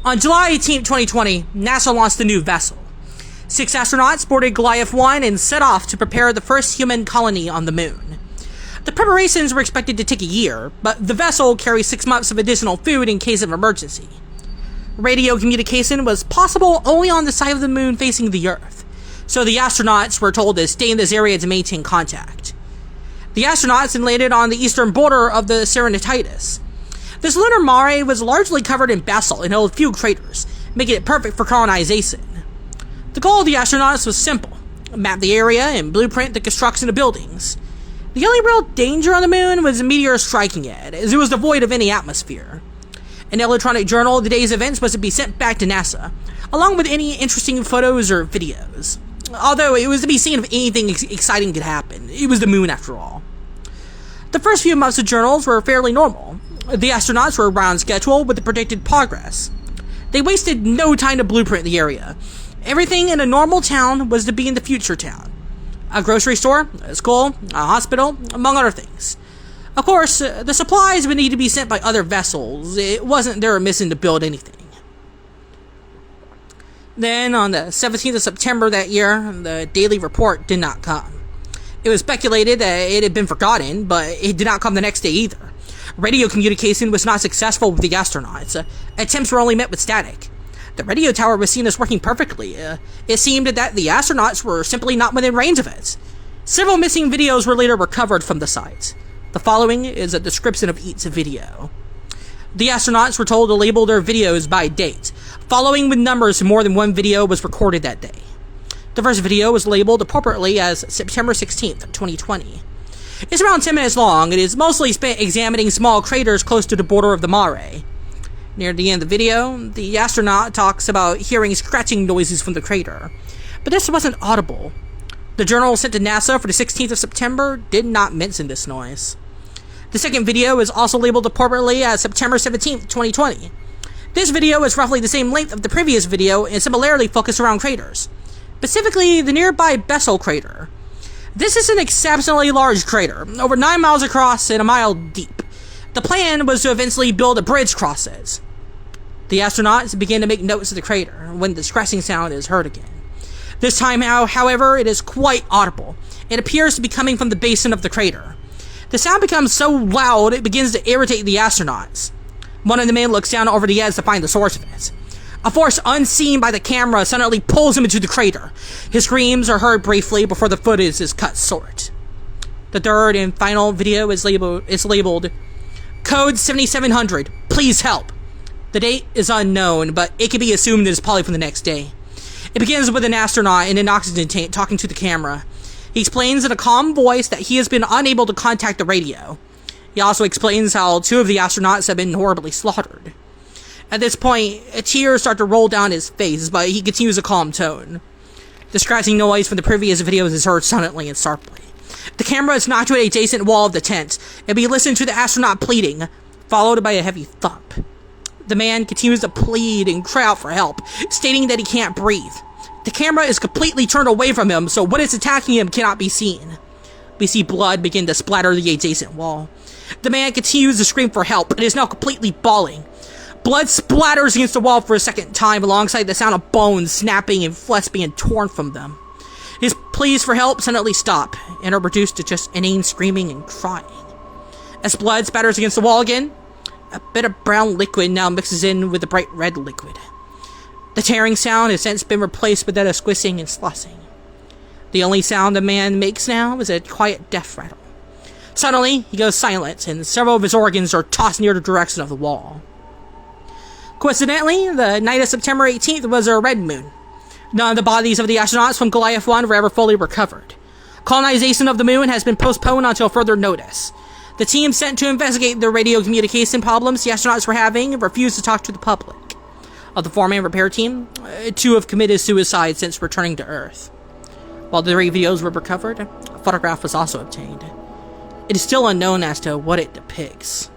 On July 18, 2020, NASA launched a new vessel. 6 astronauts boarded Goliath 1 and set off to prepare the first human colony on the moon. The preparations were expected to take a year, but the vessel carries 6 months of additional food in case of emergency. Radio communication was possible only on the side of the moon facing the Earth, so the astronauts were told to stay in this area to maintain contact. The astronauts then landed on the eastern border of the Serenitatis. This lunar mare was largely covered in basalt and held few craters, making it perfect for colonization. The goal of the astronauts was simple: map the area and blueprint the construction of buildings. The only real danger on the moon was a meteor striking it, as it was devoid of any atmosphere. An electronic journal of the day's events was to be sent back to NASA, along with any interesting photos or videos. Although it was to be seen if anything exciting could happen. It was the moon after all. The first few months of journals were fairly normal. The astronauts were around schedule with the predicted progress. They wasted no time to blueprint the area. Everything in a normal town was to be in the future town. A grocery store, a school, a hospital, among other things. Of course, the supplies would need to be sent by other vessels. It wasn't their mission to build anything. Then, on the 17th of September that year, the daily report did not come. It was speculated that it had been forgotten, but it did not come the next day either. Radio communication was not successful with the astronauts. Attempts were only met with static. The radio tower was seen as working perfectly. It seemed that the astronauts were simply not within range of it. Several missing videos were later recovered from the site. The following is a description of each video. The astronauts were told to label their videos by date, following with numbers if more than one video was recorded that day. The first video was labeled appropriately as September 16th, 2020. It's around 10 minutes long. It is mostly spent examining small craters close to the border of the mare. Near the end of the video, the astronaut talks about hearing scratching noises from the crater, but this wasn't audible. The journal sent to NASA for the 16th of September did not mention this noise. The second video is also labeled appropriately as September 17th, 2020. This video is roughly the same length of the previous video and similarly focused around craters, specifically the nearby Bessel crater. This is an exceptionally large crater, over 9 miles across and a mile deep. The plan was to eventually build a bridge across it. The astronauts began to make notes of the crater when the scratching sound is heard again. This time, however, it is quite audible. It appears to be coming from the basin of the crater. The sound becomes so loud it begins to irritate the astronauts. One of the men looks down over the edge to find the source of it. A force unseen by the camera suddenly pulls him into the crater. His screams are heard briefly before the footage is cut short. The third and final video is labeled Code 7700, please help. The date is unknown, but it can be assumed that it's probably from the next day. It begins with an astronaut in an oxygen tank talking to the camera. He explains in a calm voice that he has been unable to contact the radio. He also explains how 2 of the astronauts have been horribly slaughtered. At this point, tears start to roll down his face, but he continues a calm tone. The scratching noise from the previous videos is heard suddenly and sharply. The camera is knocked to an adjacent wall of the tent, and we listen to the astronaut pleading, followed by a heavy thump. The man continues to plead and cry out for help, stating that he can't breathe. The camera is completely turned away from him, so what is attacking him cannot be seen. We see blood begin to splatter the adjacent wall. The man continues to scream for help and is now completely bawling. Blood splatters against the wall for a second time alongside the sound of bones snapping and flesh being torn from them. His pleas for help suddenly stop and are reduced to just inane screaming and crying. As blood spatters against the wall again, a bit of brown liquid now mixes in with the bright red liquid. The tearing sound has since been replaced with that of squishing and sloshing. The only sound the man makes now is a quiet death rattle. Suddenly, he goes silent, and several of his organs are tossed near the direction of the wall. Coincidentally, the night of September 18th was a red moon. None of the bodies of the astronauts from Goliath 1 were ever fully recovered. Colonization of the moon has been postponed until further notice. The team sent to investigate the radio communication problems the astronauts were having refused to talk to the public. Of the 4-man repair team, 2 have committed suicide since returning to Earth. While the 3 videos were recovered, a photograph was also obtained. It is still unknown as to what it depicts.